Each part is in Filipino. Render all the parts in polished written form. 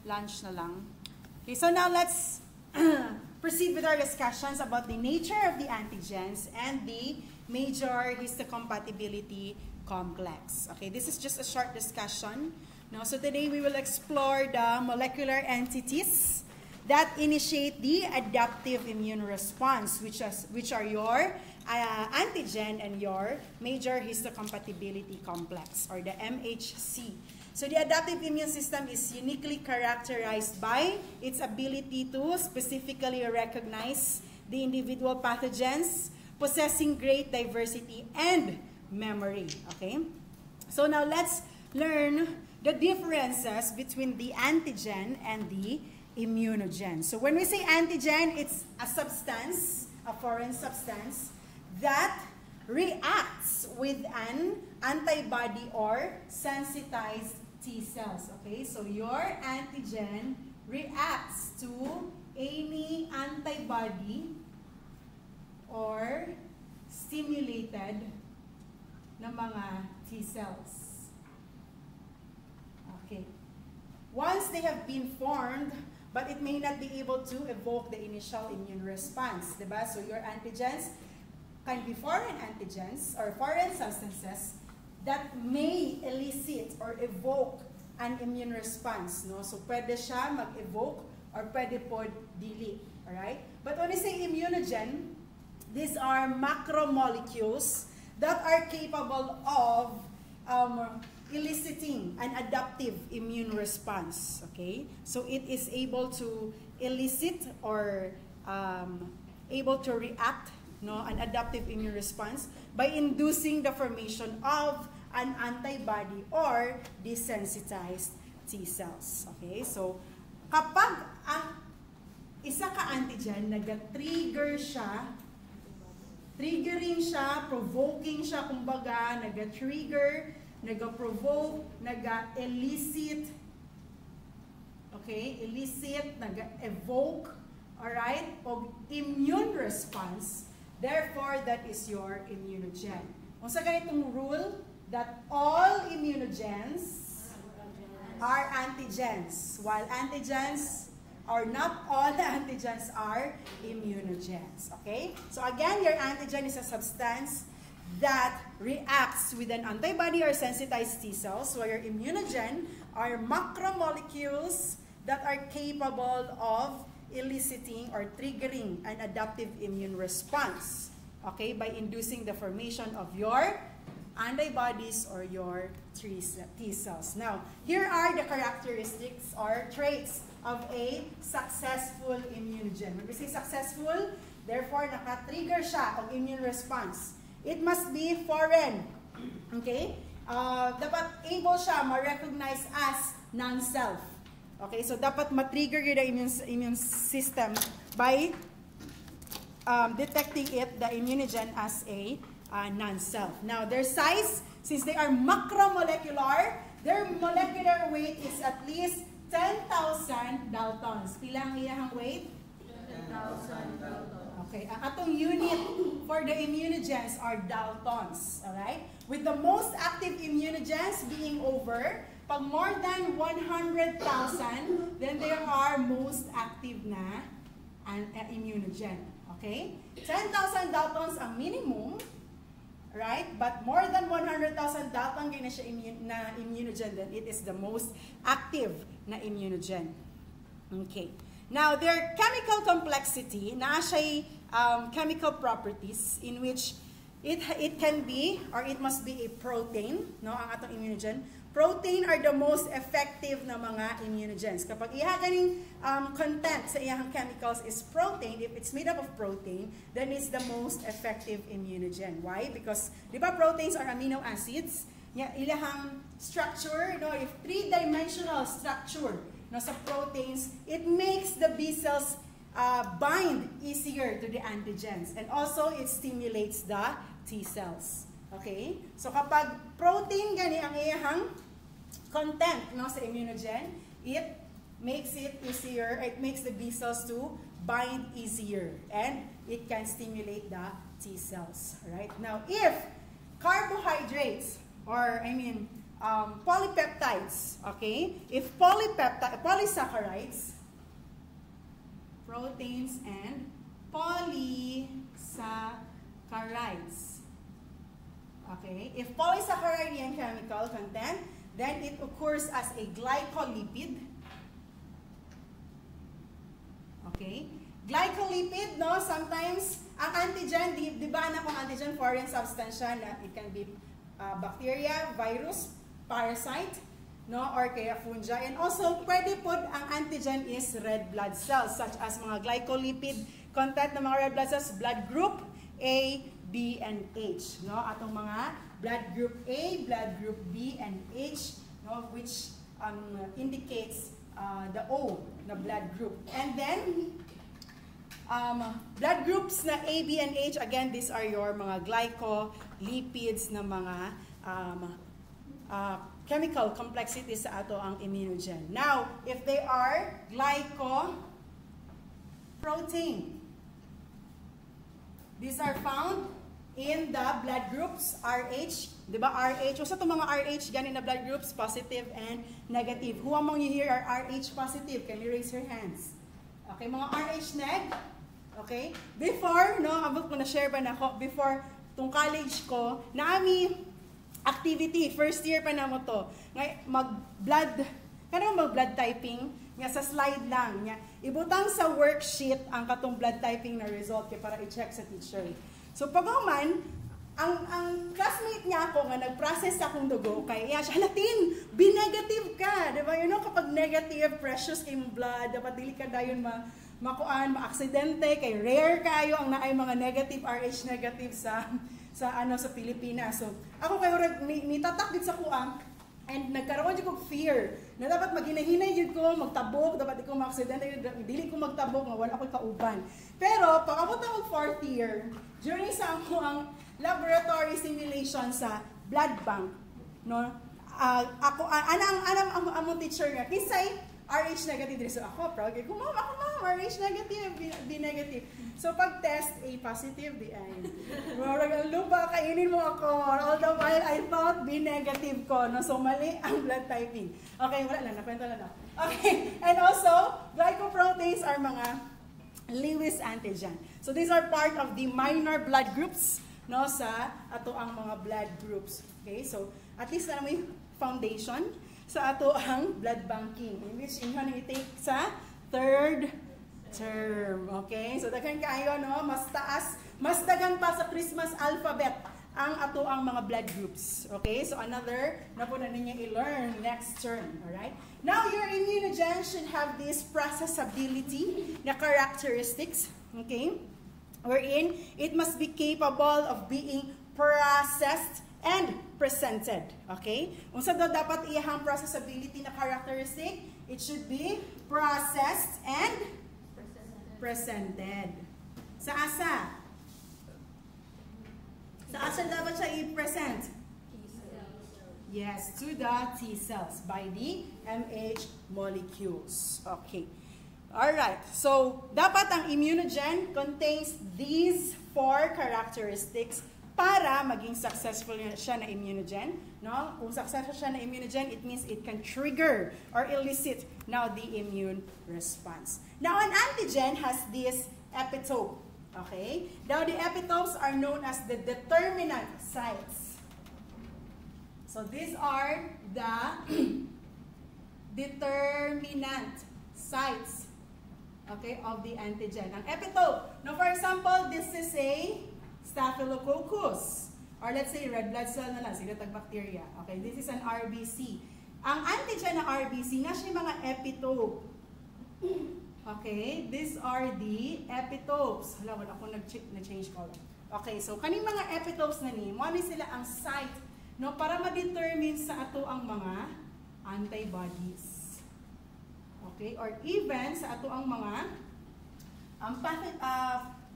lunch na lang. Okay, so now let's proceed with our discussions about the nature of the antigens and the major histocompatibility complex. Okay, this is just a short discussion. No, so today we will explore the molecular entities that initiate the adaptive immune response, which are your antigen and your major histocompatibility complex, or the MHC. So the adaptive immune system is uniquely characterized by its ability to specifically recognize the individual pathogens, possessing great diversity and memory. Okay? So now let's learn the differences between the antigen and the immunogen. So when we say antigen, it's a substance, a foreign substance, that reacts with an antibody or sensitized T cells. Okay, so your antigen reacts to any antibody or stimulated na mga T cells. Okay. Once they have been formed, but it may not be able to evoke the initial immune response, diba? So your antigens can be foreign antigens or foreign substances that may elicit or evoke an immune response, no? So pwede siya mag-evoke or pwede po dili, alright? But when we say immunogen, these are macromolecules that are capable of eliciting an adaptive immune response, okay? So it is able to elicit or able to react, no, an adaptive immune response by inducing the formation of an antibody or desensitized T cells. Okay? So, kapag ang isa ka antigen, nag-trigger siya, triggering siya, provoking siya, kumbaga, nag-trigger, nag-provoke, nag-elicit, okay? Elicit, nag-evoke, alright? O immune response, therefore, that is your immunogen. Kung sa ganitong rule, that all immunogens are antigens, while antigens, or not all the antigens are immunogens. Okay? So again, your antigen is a substance that reacts with an antibody or sensitized T cells, while your immunogen are macromolecules that are capable of eliciting or triggering an adaptive immune response, okay, by inducing the formation of your antibodies or your T cells. Now, here are the characteristics or traits of a successful immunogen. When we say successful, therefore, naka-trigger siya of immune response. It must be foreign. Okay? Dapat able siya ma-recognize as non-self. Okay? So, dapat ma-trigger yung immune system by detecting it, the immunogen, as a non-self. Now, their size, since they are macromolecular, their molecular weight is at least 10,000 Daltons. Pilang iyahang weight? 10,000 Daltons. Okay, ang atong unit for the immunogens are Daltons. Alright? With the most active immunogens being over, pag more than 100,000, then there are most active na immunogen. Okay? 10,000 Daltons ang minimum, right? But more than 100,000 Dalton na siya na immunogen, then it is the most active na immunogen. Okay. Now, their chemical complexity, na siya chemical properties in which it can be or it must be a protein, no, ang atong immunogen. Protein are the most effective na mga immunogens. Kapag iha ganing content sa iyang chemicals is protein, if it's made up of protein, then it's the most effective immunogen. Why? Because, di ba, proteins are amino acids. Ilahang structure, no, if three-dimensional structure, no, sa proteins, it makes the B cells bind easier to the antigens. And also, it stimulates the T cells. Okay? So, kapag protein gani ang iyahang content, no, sa immunogen, it makes it easier, it makes the B cells to bind easier, and it can stimulate the T cells. Right? Now, if carbohydrates, or polypeptides. Okay? If polysaccharides, proteins and polysaccharides. Okay? If polysaccharide yung chemical content, then it occurs as a glycolipid. Okay? Glycolipid, no? Sometimes, ang antigen, di ba na kung antigen, foreign substance siya, na it can be bacteria, virus, parasite, no? Or kaya fungi. And also, pwede po, ang antigen is red blood cells, such as mga glycolipid content ng mga red blood cells, blood group A, B, and H. No? Atong mga blood group A, blood group B, and H, no? Which indicates the O na blood group. And then, blood groups na A, B, and H, again, these are your mga glycolipids na mga chemical complexities sa ato ang immunogen. Now, if they are glycoprotein, these are found in the blood groups RH. Di ba RH? O sa itong mga RH, ganin na blood groups, positive and negative. Who among you here are RH positive? Can you raise your hands? Okay, mga RH neg. Okay? Before, no, abot ko na-share ba na ako, before tong college ko, naami activity, first year pa na mo to, mag-blood, mag-blood typing, nga sa slide lang, nga, ibutang sa worksheet ang katong blood typing na result kaya para i-check sa teacher. So pag man, ang classmate niya ako nga nag-process akong dugo, kaya iya siya, Latin, B-negative ka, di ba? You know, kapag negative, precious kay mong blood, dapat dili ka dayon ma-aksidente, kay rare kayo ang naay mga negative, RH negative sa Pilipinas. So, ako kayo nitatak gid sa kuang and nagkaroon jud kog fear na dapat maghinahinay jud ko, magtabok, dapat ko ma-aksidente, dili ko magtabok nga wala ko'y kauban. Pero pag abot na 4th year, during sa ang laboratory simulation sa blood bank, no? Ako among teacher nga kisay RH negative. So ako, proud kayo, ma'am, RH negative, B negative. So pag test, A positive, B ay. Lupa, kainin mo ako. All the while, I thought B negative ko. No? So mali ang blood typing. Okay, wala lang, nakwento lang. Okay, and also, glycoproteins are mga Lewis antigen. So these are part of the minor blood groups, no, sa ato ang mga blood groups. Okay, so at least na may foundation sa ato ang blood banking, in which inyo na i-take sa 3rd term. Okay? So, daghan kayo, no? Mas taas, mas dagan pa sa Christmas alphabet ang ato ang mga blood groups. Okay? So, another na po na ninyo i-learn next term. Alright? Now, your immunogen should have this processability na characteristics. Okay? Wherein, it must be capable of being processed and presented. Okay? Unsa daw dapat iyahang processability na characteristic? It should be processed and presented. Sa asa? Sa asa dapat siya i-present? Yes, to the T cells by the MH molecules. Okay. Alright. So, dapat ang immunogen contains these 4 characteristics para maging successful siya na immunogen, no? Kung successful siya na immunogen, it means it can trigger or elicit now the immune response. Now, an antigen has this epitope, okay? Now, the epitopes are known as the determinant sites. So, these are the determinant sites, okay, of the antigen. Ang epitope, now, for example, this is a Staphylococcus, or let's say red blood cell na lang, sila tag-bacteria. Okay, this is an RBC. Ang antigen na RBC, na siya mga epitope. Okay, these are the epitopes. Hala, wala akong nag-change color. Okay, so kaning mga epitopes na ni, mo sila ang site, no, para ma-determine sa ato ang mga antibodies. Okay, or even sa ato ang mga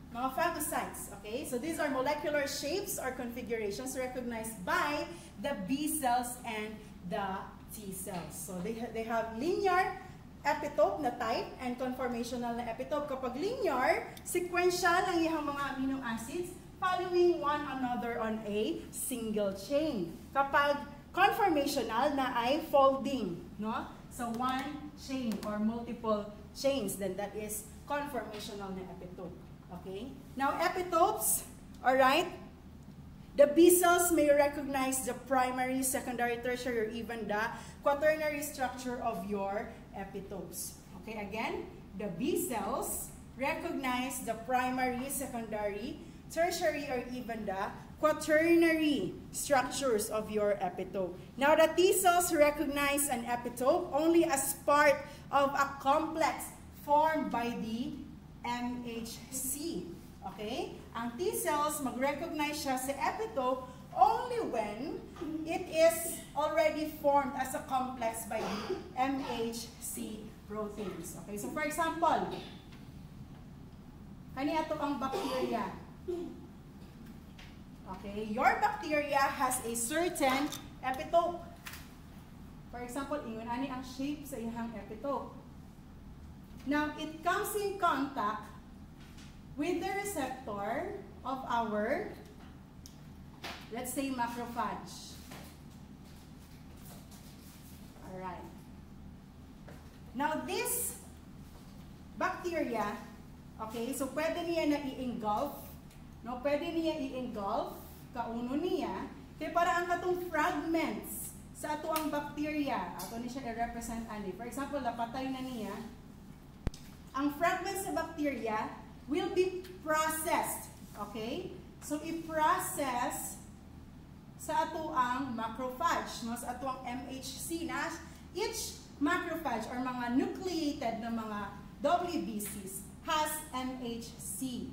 mga phagocytes, okay? So these are molecular shapes or configurations recognized by the B cells and the T cells. So they have linear epitope na type and conformational na epitope. Kapag linear, sequential ang iyang mga amino acids following one another on a single chain. Kapag conformational na ay folding, no? So one chain or multiple chains, then that is conformational na epitope. Okay? Now epitopes, all right? The B cells may recognize the primary, secondary, tertiary, or even the quaternary structure of your epitopes. Okay, again, the B cells recognize the primary, secondary, tertiary, or even the quaternary structures of your epitope. Now, the T cells recognize an epitope only as part of a complex formed by the MHC. Okay? Ang T cells, mag-recognize siya sa epitope only when it is already formed as a complex by the MHC proteins. Okay? So, for example, kani ato ang bacteria. Okay? Your bacteria has a certain epitope. For example, ingon ani ang shape sa iyang epitope. Now, it comes in contact with the receptor of our, let's say, macrophage. Alright. Now, this bacteria, okay, so pwede niya na i-engulf, no? Pwede niya i-engulf, kauno niya, kaya para ang katong fragments sa ato ang bacteria, ato ni siya i-represent ani. For example, napatay na niya, ang fragments sa bacteria will be processed. Okay? So, i-process sa ato ang macrophage, no? Sa ato ang MHC na each macrophage or mga nucleated na mga WBCs has MHC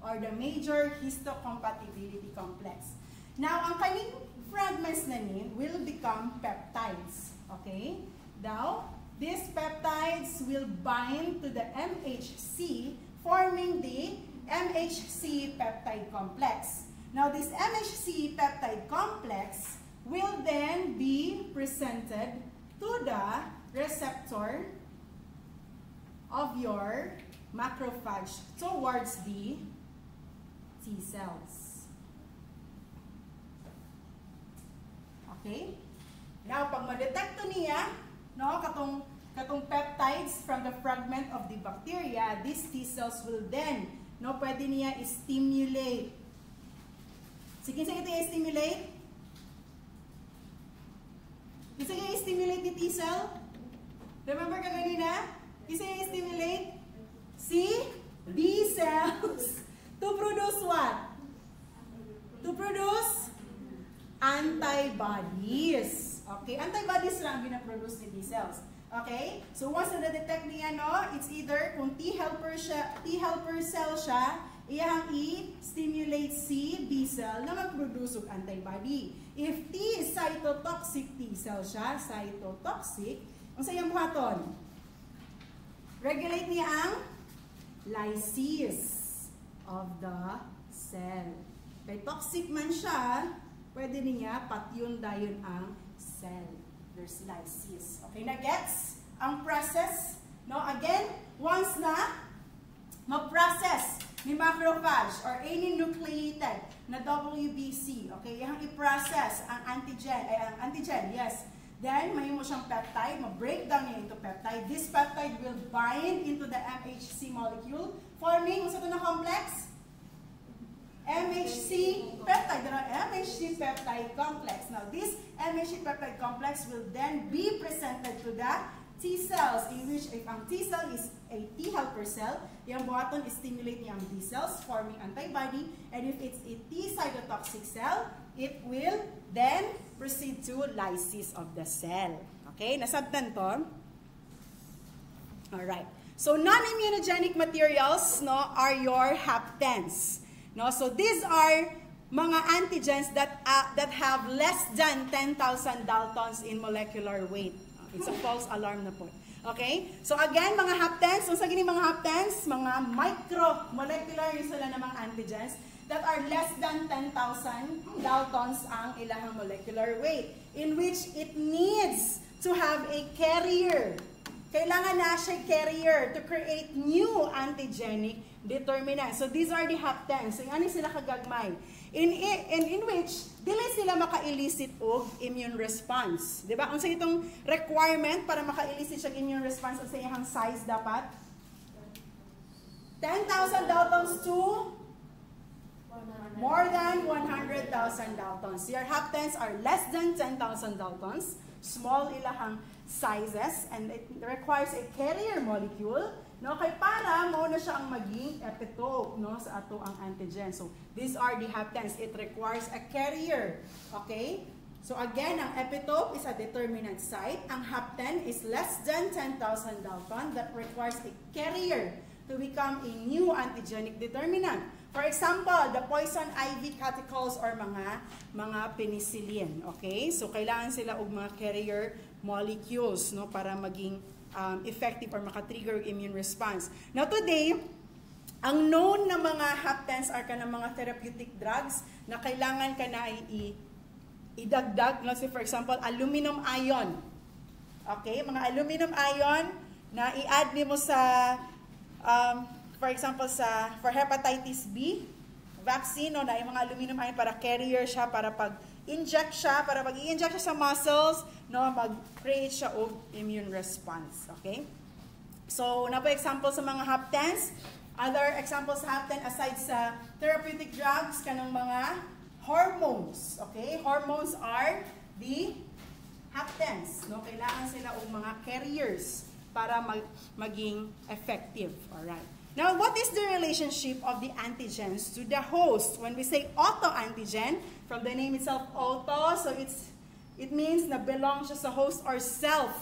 or the major histocompatibility complex. Now, ang kaning fragments na ni will become peptides. Okay? Now, these peptides will bind to the MHC forming the MHC peptide complex. Now, this MHC peptide complex will then be presented to the receptor of your macrophage towards the T cells. Okay? Now, pag ma-detect niya, no, katong peptides from the fragment of the bacteria, these T cells will then, no, pwede niya i-stimulate. Sige, ito i-stimulate? Isa niya i-stimulate the T cell? Remember ka ganina? Isa niya i-stimulate? Si B cells to produce what? To produce antibodies. Okay, antibodies lang gina-produce ni B cells. Okay? So once na-detect niya, no, it's either kung T helper cell siya, iyang i-stimulate si B cell na mag-produce og antibody. If T is cytotoxic T cell siya, cytotoxic, ang sayang buhaton, regulate niya ang lysis of the cell. Kay toxic man siya, pwede niya patyun-dayon ang cell. There's lysis. Okay, na gets ang process, no? Again, once na mag-process ni macrophage or any nucleated na WBC, okay, yung i-process ang antigen, yes. Then, may mo siyang peptide, ma-breakdown niya into peptide. This peptide will bind into the MHC molecule, forming, sa ito na complex? MHC peptide, MHC peptide complex. Now, this MHC peptide complex will then be presented to the T cells, in which if ang T cell is a T helper cell, yung buhaton is stimulate niya ang T cells, forming antibody, and if it's a T cytotoxic cell, it will then proceed to lysis of the cell. Okay, nasabtan to? Alright. So, non-immunogenic materials, no, are your haptens. No, so these are mga antigens that have less than 10,000 Daltons in molecular weight. It's a false alarm na po. Okay? So again, mga haptens, kung sa gini mga haptens, mga micromolecular yung sila ng mga antigens that are less than 10,000 Daltons ang ilang molecular weight, in which it needs to have a carrier. Kailangan na siya carrier to create new antigenic determinants. So these are the haptens. So ano sila kagagmay? in which dili sila maka-elicit og immune response. Di ba? Ang sa itong requirement para maka-elicit siya immune response sa iyang size dapat 10,000 Daltons to more than 100,000 Daltons. Your haptens are less than 10,000 Daltons. Small ilahang sizes and it requires a carrier molecule. No, kay para mo na siya ang maging epitope no sa ato ang antigen. So these are the haptens. It requires a carrier. Okay? So again, ang epitope is a determinant site. Ang hapten is less than 10,000 Dalton that requires a carrier to become a new antigenic determinant. For example, the poison ivy catechol or mga penicillin. Okay? So kailangan sila og mga carrier molecules no para maging effective or makatrigger immune response. Now today, ang known na mga haptens are kanang mga therapeutic drugs na kailangan ka na idagdag. No? So for example, aluminum ion. Okay? Mga aluminum ion na i-add nimo sa, for example, for hepatitis B vaccine, no, na yung mga aluminum ion para carrier siya, para pag-inject siya, para pag i-inject siya sa muscles, no, mag-create siya of immune response. Okay? So, na po example sa mga haptens. Other examples sa hapten aside sa therapeutic drugs, kanang mga hormones. Okay? Hormones are the haptens. No? Kailangan sila og mga carriers para maging effective. Alright. Now, what is the relationship of the antigens to the host? When we say autoantigen, from the name itself, auto, so it means na belong siya sa host or self,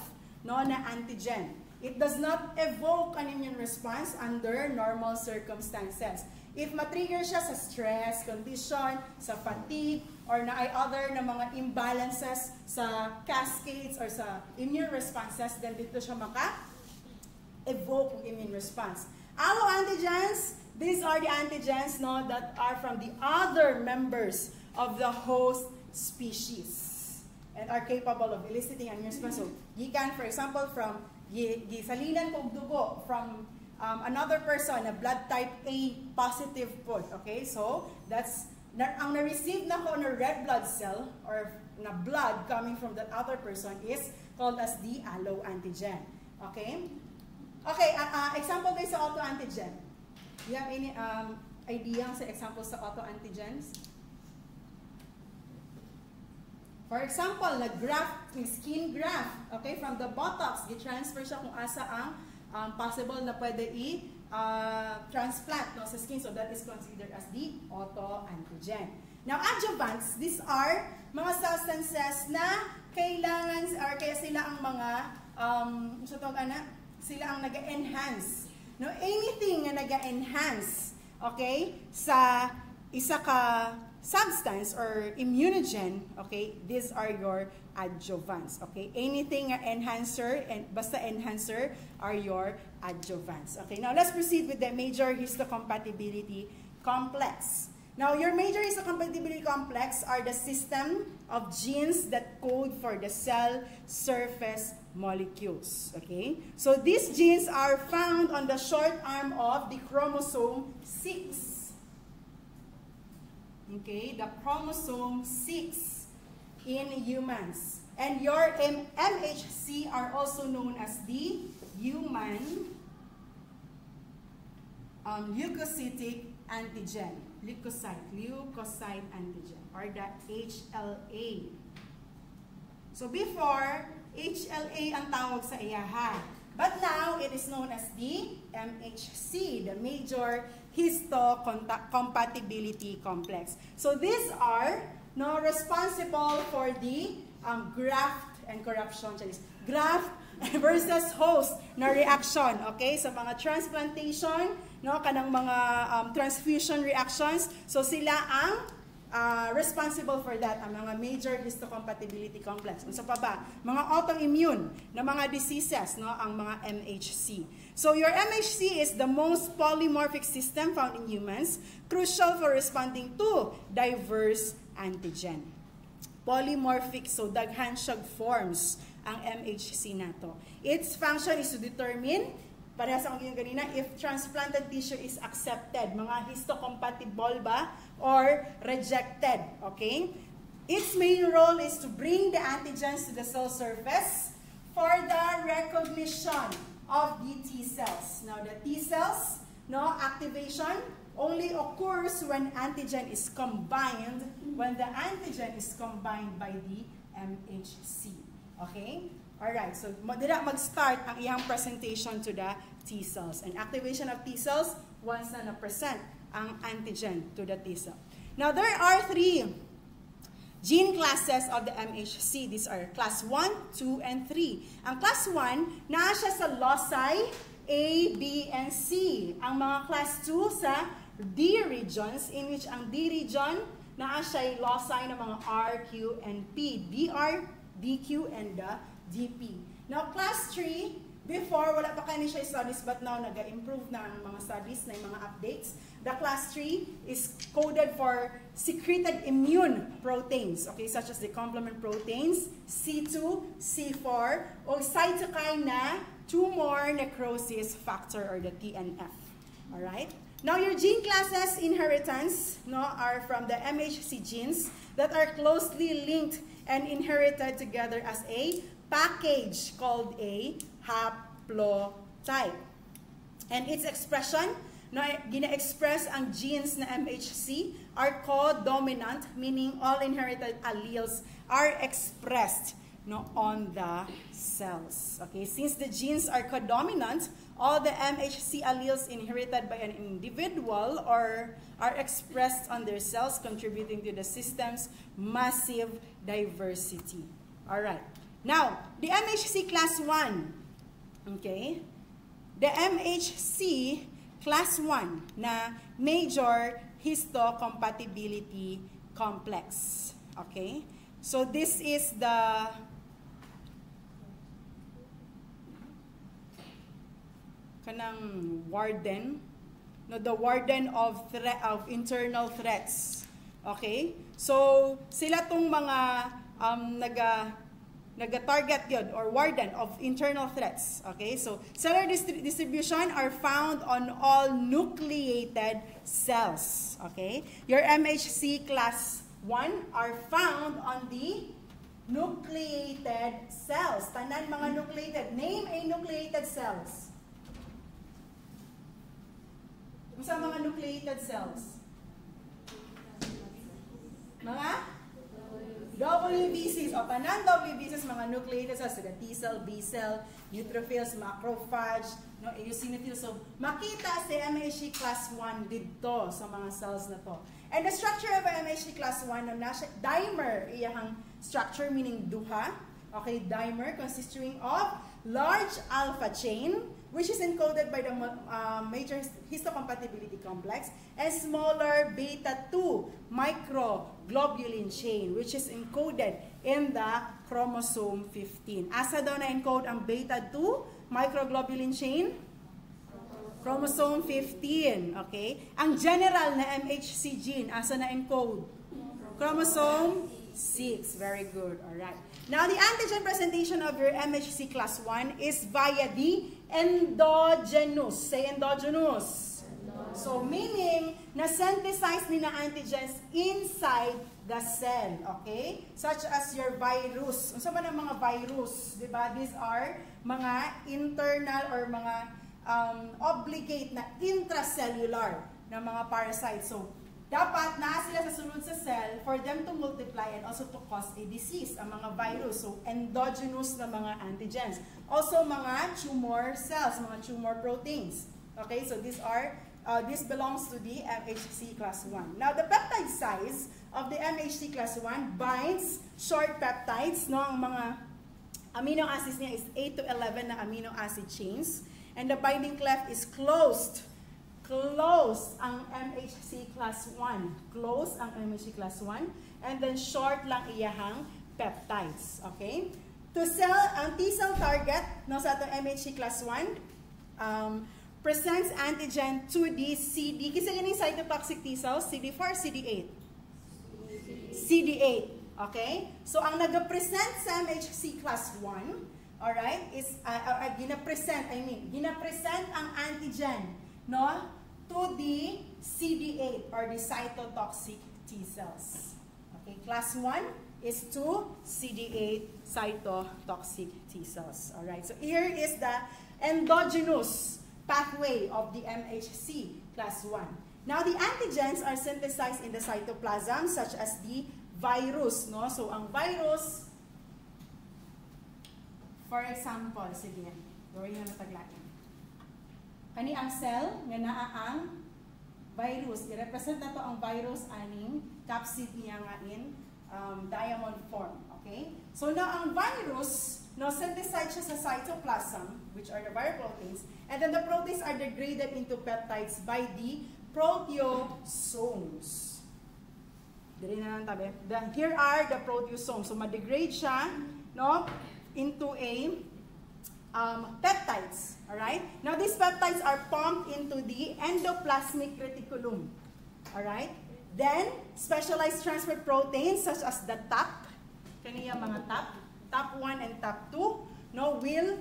no, na antigen. It does not evoke an immune response under normal circumstances. If matrigger siya sa stress condition, sa fatigue, or na ay other na mga imbalances sa cascades or sa immune responses, then dito siya maka-evoke ang immune response. Alloantigens, these are the antigens no, that are from the other members of the host species and are capable of eliciting an immune response. So, gikan, for example, from gisalinan kong dugo from another person, a blood type A positive po. Okay, so that's ang na-receive na ko na red blood cell or na blood coming from that other person is called as the alloantigen. Okay? Okay, example tayo sa autoantigen. Do you have any idea sa example sa autoantigens? For example, nag-graft, skin graft, okay, from the buttocks, gi-transfer siya kung asa ang possible na pwede i-transplant no, sa skin. So that is considered as the autoantigen. Now, adjuvants, these are mga substances na kailangan, or kaya sila ang mga, sila ang nag-enhance. No, anything na nag-enhance, okay, sa isa ka substance or immunogen, okay, these are your adjuvants, okay? Anything enhancer, and basta enhancer are your adjuvants. Okay, now let's proceed with the major histocompatibility complex. Now, your major histocompatibility complex are the system of genes that code for the cell surface molecules. Okay? So, these genes are found on the short arm of the chromosome 6. Okay? The chromosome 6 in humans. And your MHC are also known as the human leukocytic antigen. Leukocyte antigen, or the HLA. So before, HLA ang tawag sa iyaha. But now, it is known as the MHC, the major histocompatibility complex. So these are responsible for the graft and corruption. Graft versus host na reaction, okay? Sa mga transplantation, no, kanang mga transfusion reactions, so sila ang responsible for that, ang mga major histocompatibility complex. Unsa pa ba? Mga autoimmune na mga diseases, no, ang mga MHC. So your MHC is the most polymorphic system found in humans, crucial for responding to diverse antigen. Polymorphic, so daghan siyang forms ang MHC nato. Its function is to determine Parehas ang yung kanina, if transplanted tissue is accepted, mga histocompatible ba or rejected, okay? Its main role is to bring the antigens to the cell surface for the recognition of the T cells. Now, the T cells, no, activation only occurs when antigen is combined, when the antigen is combined by the MHC, okay? Alright, so dira mag-start ang iyang presentation to the T cells. And activation of T cells once na na-present ang antigen to the T cell. Now, there are 3 gene classes of the MHC. These are class 1, 2, and 3. Ang class 1, naa siya sa loci A, B, and C. Ang mga class 2 sa D regions, in which ang D region, naa siya loci ng mga R, Q, and P. DR, DQ, and the DP. Now, class 3, before, wala pa kayo siya studies, but now, nag-improve na ang mga studies, na yung mga updates. The class 3 is coded for secreted immune proteins, okay, such as the complement proteins, C2, C4, o cytokine na tumor necrosis factor, or the TNF. Alright? Now, your gene classes inheritance, no, are from the MHC genes that are closely linked and inherited together as a package called a haplotype. And its expression, no, gina-express ang genes na MHC are codominant, meaning all inherited alleles are expressed, no, on the cells. Okay, since the genes are codominant, all the MHC alleles inherited by an individual or are expressed on their cells, contributing to the system's massive diversity. All right. Now, the MHC class 1, okay? The MHC class 1 na major histocompatibility complex, okay? So, this is the kanang warden, no, the warden of internal threats, okay? So, sila tong mga nag-target yun, or warden of internal threats. Okay, so cellular distribution are found on all nucleated cells. Okay, your MHC class 1 are found on the nucleated cells. Tanan mga nucleated. Name a nucleated cells. Sa mga nucleated cells? Mga? WBCs, o tanan WBCs, mga nucleated cells, the T cell, B cell, neutrophils, macrophage, no, eosinophils. So, makita si MHC class 1 dito sa mga cells na to. And the structure of MHC class 1, no, nasa dimer, iyahang structure, meaning duha. Okay, dimer consisting of large alpha chain, which is encoded by the major histocompatibility complex, and smaller beta-2 microglobulin chain, which is encoded in the chromosome 15. Asa daw na-encode ang beta-2 microglobulin chain? Chromosome 15, okay? Ang general na MHC gene, asa na-encode? Chromosome 6. Very good. All right. Now, the antigen presentation of your MHC class 1 is via the endogenous. Say endogenous. So, meaning, na-synthesize ni na antigens inside the cell. Okay? Such as your virus. Ano ba ng mga virus? Diba? These are mga internal or mga obligate na intracellular na mga parasites. So, dapat naa sila sa sunod sa cell for them to multiply and also to cause a disease, ang mga virus. So, endogenous na mga antigens. Also, mga tumor cells, mga tumor proteins. Okay, so these are, this belongs to the MHC class 1. Now, the peptide size of the MHC class 1 binds short peptides, no? Ang mga amino acids niya is 8 to 11 na amino acid chains. And the binding cleft is closed. Close ang MHC class 1. Close ang MHC class 1. And then short lang iyahang peptides. Okay? To cell, ang T-cell target no, sa atong MHC class 1 presents antigen to the CD. Kasi ganing cytotoxic T-cells, CD4, CD8? CD8. Okay? So, ang nag-present sa MHC class 1, alright, is ginapresent ang antigen, no, to the CD8 or the cytotoxic T cells. Okay, class 1 is to CD8 cytotoxic T cells. Alright, so here is the endogenous pathway of the MHC class 1. Now, the antigens are synthesized in the cytoplasm such as the virus, no? So, ang virus, for example, sige, gawin na nataglain. Kani ang cell, nga naa ang virus. I-represent na to ang virus aning capsid niya nga in diamond form. Okay? So, now ang virus, no, synthesized siya sa cytoplasm, which are the viral proteins, and then the proteins are degraded into peptides by the proteosomes. Dili na lang tabi. Then, here are the proteosomes. So, ma-degrade siya, no, into a peptides. Alright? Now, these peptides are pumped into the endoplasmic reticulum. Alright? Then, specialized transport proteins such as the TAP, kaniya mga TAP 1 and TAP 2, no, will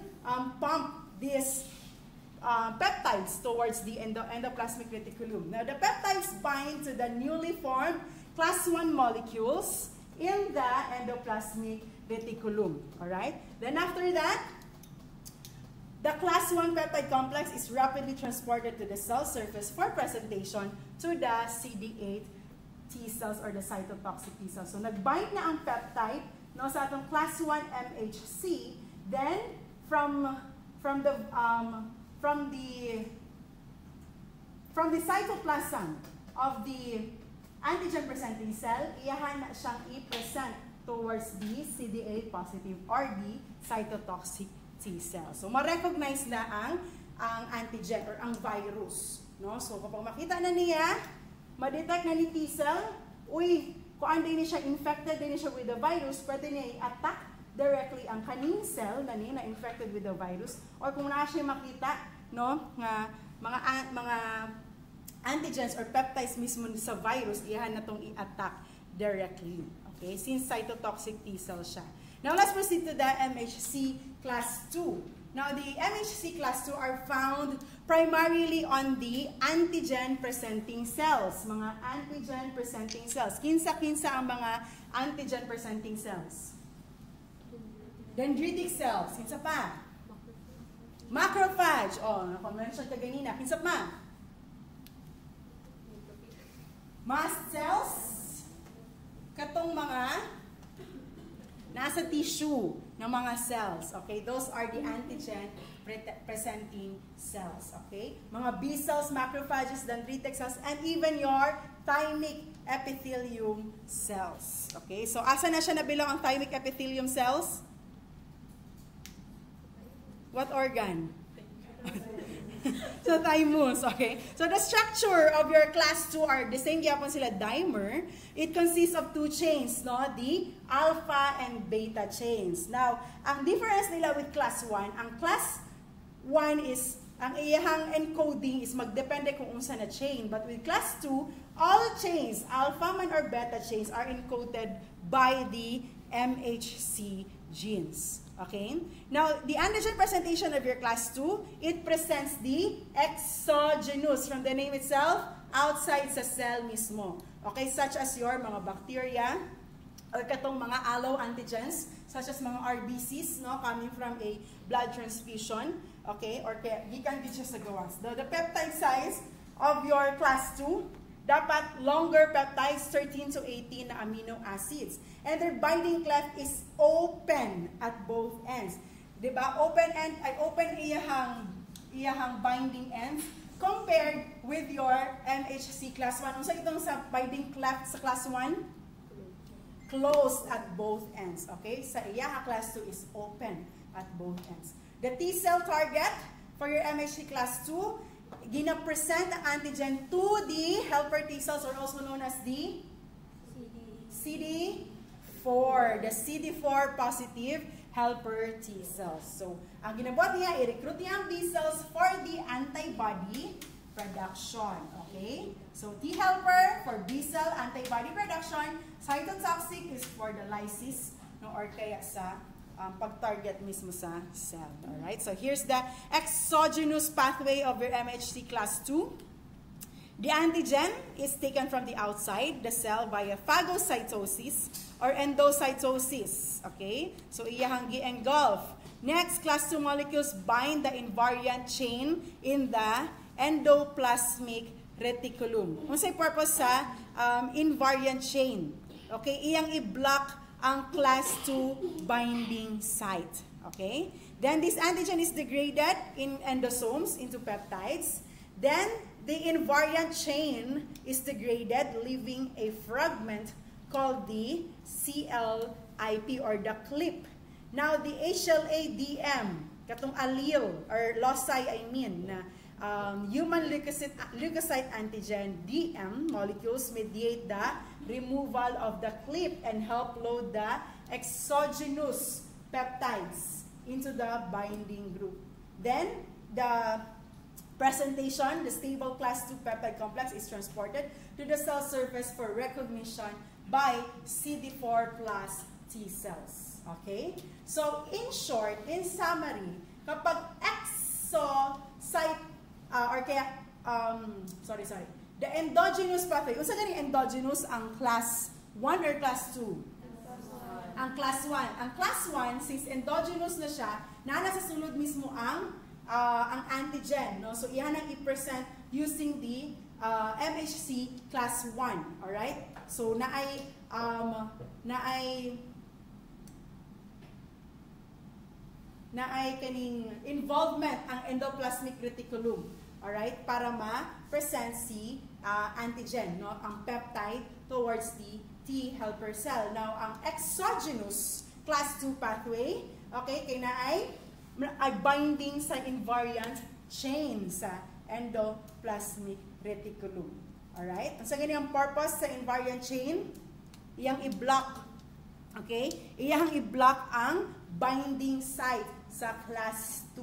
pump these peptides towards the endoplasmic reticulum. Now, the peptides bind to the newly formed class 1 molecules in the endoplasmic reticulum. Alright? Then, after that, the class 1 peptide complex is rapidly transported to the cell surface for presentation to the CD8 T cells or the cytotoxic T cells. So, nag-bind na ang peptide, no, sa atong class 1 MHC. Then, from the cytoplasm of the antigen-presenting cell, iyahan na siyang i-present towards the CD8 positive or the cytotoxic T cell. So, ma-recognize na ang antigen or ang virus. No? So, kapag makita na niya, ma-detect na ni T cell, uy, kung hindi siya infected, hindi siya with the virus, pwede niya i-attack directly ang kaning cell na niya na-infected with the virus. Or kung na siya makita, no, nga, mga antigens or peptides mismo sa virus, iyahan na itong i-attack directly. Okay? Since cytotoxic T cell siya. Now, let's proceed to the MHC class 2. Now, the MHC class 2 are found primarily on the antigen-presenting cells. Mga antigen-presenting cells. Kinsa-kinsa ang mga antigen-presenting cells? Dendritic cells. Kinsa pa? Macrophage. Oh, na-mention ka ganina. Kinsa pa? Mast cells. Katong mga nasa tissue ng mga cells. Okay? Those are the antigen-presenting cells. Okay? Mga B cells, macrophages, dendritic cells, and even your thymic epithelium cells. Okay? So, asa na siya nabilang ang thymic epithelium cells? What organ? So, thymus, okay? So, the structure of your class 2 are the same gyapon sila dimer. It consists of 2 chains, no? The alpha and beta chains. Now, ang difference nila with class 1, ang class 1 is, ang iyahang encoding is magdepende kung unsa na chain. But with class 2, all chains, alpha man or beta chains, are encoded by the MHC genes. Okay? Now, the antigen presentation of your class 2, it presents the exogenous, from the name itself, outside sa cell mismo. Okay? Such as your mga bacteria, or katong mga allo antigens, such as mga RBCs, no, coming from a blood transfusion, okay? Or gikan din siya sa gawas. The peptide size of your class 2, dapat longer peptides, 13 to 18 na amino acids. And their binding cleft is open at both ends. Diba? Open end, ay open iyahang binding ends compared with your MHC class 1. Unsa itong sa binding cleft sa class 1? Closed at both ends. Okay? Sa iyaha class 2 is open at both ends. The T cell target for your MHC class 2, gina-present ang antigen to the helper T cells, or also known as the CD4. The CD4 positive helper T cells. So, ang ginabuhat niya, i-recruit niya ang B cells for the antibody production. Okay? So, T helper for B cell antibody production. Cytotoxic is for the lysis, no, or kaya sa pag-target mismo sa cell. Alright? So here's the exogenous pathway of your MHC class 2. The antigen is taken from the outside the cell via phagocytosis or endocytosis. Okay? So iyahang gi-engulf. Next, class 2 molecules bind the invariant chain in the endoplasmic reticulum. Unsay purpose sa invariant chain? Okay? Iyang i-block ang class 2 binding site. Okay? Then this antigen is degraded in endosomes into peptides. Then the invariant chain is degraded, leaving a fragment called the CLIP or the clip. Now, the HLA-DM, katong allele, or loci I mean, na human leukocyte antigen, DM molecules mediate the removal of the clip and help load the exogenous peptides into the binding group. Then, the presentation, the stable class 2 peptide complex is transported to the cell surface for recognition by CD4 plus T cells. Okay? So, in short, in summary, kapag exocyte, or kaya, the endogenous pathway, unsa gani endogenous ang class 1 or class 2? Ang class 1. Ang class 1, since endogenous na siya, nasa sulod mismo ang antigen, no? So iyan ang i-present using the MHC class 1, all right? So naay kaning involvement ang endoplasmic reticulum, all right? Para ma-present si antigen, no? Ang peptide towards the T helper cell. Now ang exogenous class 2 pathway, okay, kay naay binding sa invariant chain sa endoplasmic reticulum. Alright? Ang sa ganyan purpose sa invariant chain, iyang i-block. Okay? Iyang i-block ang binding site sa class 2.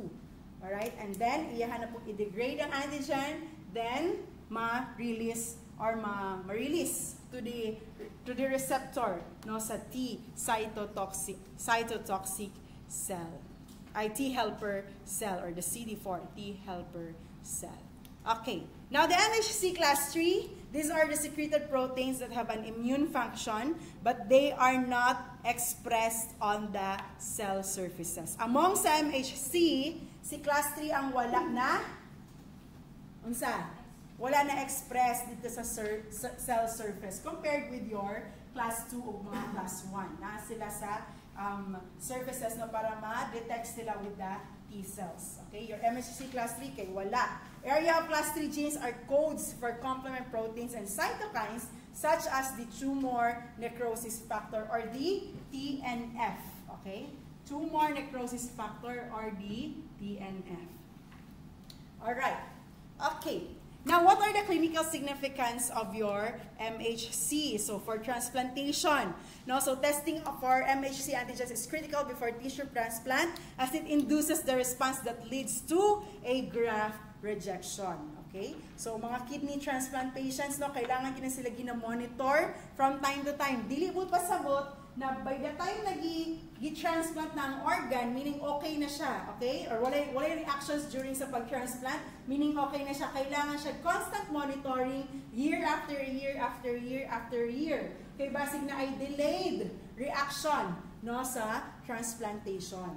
Alright? And then, iyahan na po i-degrade ang antigen, then ma-release or ma-release to the receptor, no, sa T cytotoxic cell. T helper cell or the CD4 T helper cell. Okay. Now the MHC class 3, these are the secreted proteins that have an immune function but they are not expressed on the cell surfaces. Among sa MHC, si class 3 ang wala na express dito sa cell surface compared with your class 2 o mga class 1. Na sila sa surfaces na para ma-detect sila with the T cells. Okay? Your MHC class 3 kay wala. Area of class 3 genes are codes for complement proteins and cytokines such as the tumor necrosis factor or the TNF. Okay? Tumor necrosis factor or the TNF. Alright. Okay. Now, what are the clinical significance of your MHC? So, for transplantation, no? So, testing for MHC antigens is critical before tissue transplant as it induces the response that leads to a graft rejection. Okay? So, mga kidney transplant patients, no, kailangan kina sila gina-monitor from time to time. Dili po pasabot na by the time na gi-transplant na ang organ, meaning okay na siya, okay? Or wala reactions during sa pag-transplant, meaning okay na siya. Kailangan siya constant monitoring year after year after year after year. Okay, basig na ay delayed reaction, no, sa transplantation.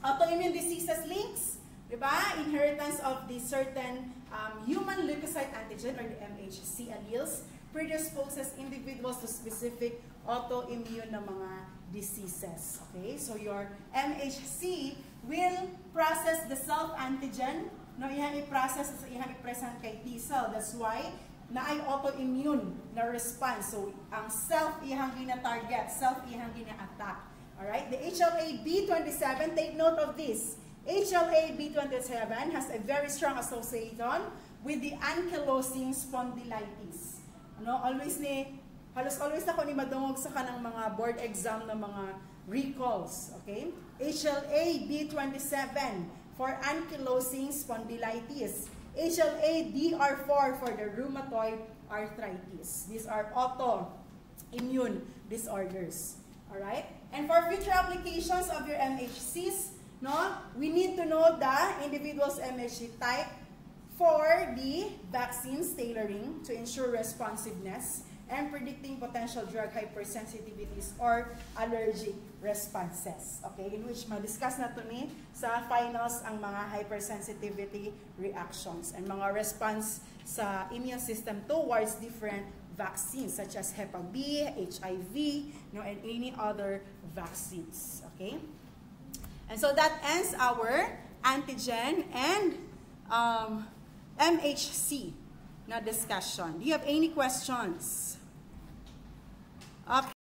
Autoimmune diseases links, di ba? Inheritance of the certain human leukocyte antigen or the MHC alleles predisposes individuals to specific autoimmune na mga diseases. Okay? So your MHC will process the self-antigen, no, ihang i-process, ihang i-present kay T-cell. That's why na ay autoimmune na response. So ang self ihang gina-target, self ihang gina-attack. Alright? The HLA-B27, take note of this. HLA-B27 has a very strong association with the ankylosing spondylitis. Ano, halos always ako ni madungog sa kanang mga board exam na mga recalls, okay? HLA-B27 for ankylosing spondylitis. HLA-DR4 for the rheumatoid arthritis. These are autoimmune disorders. Alright? And for future applications of your MHCs, no, we need to know the individual's MHC type for the vaccines tailoring to ensure responsiveness and predicting potential drug hypersensitivities or allergic responses. Okay, in which ma-discuss na to ni sa finals ang mga hypersensitivity reactions and mga response sa immune system towards different vaccines such as Hep B, HIV, and any other vaccines. Okay? And so that ends our antigen and MHC na discussion. Do you have any questions? Okay.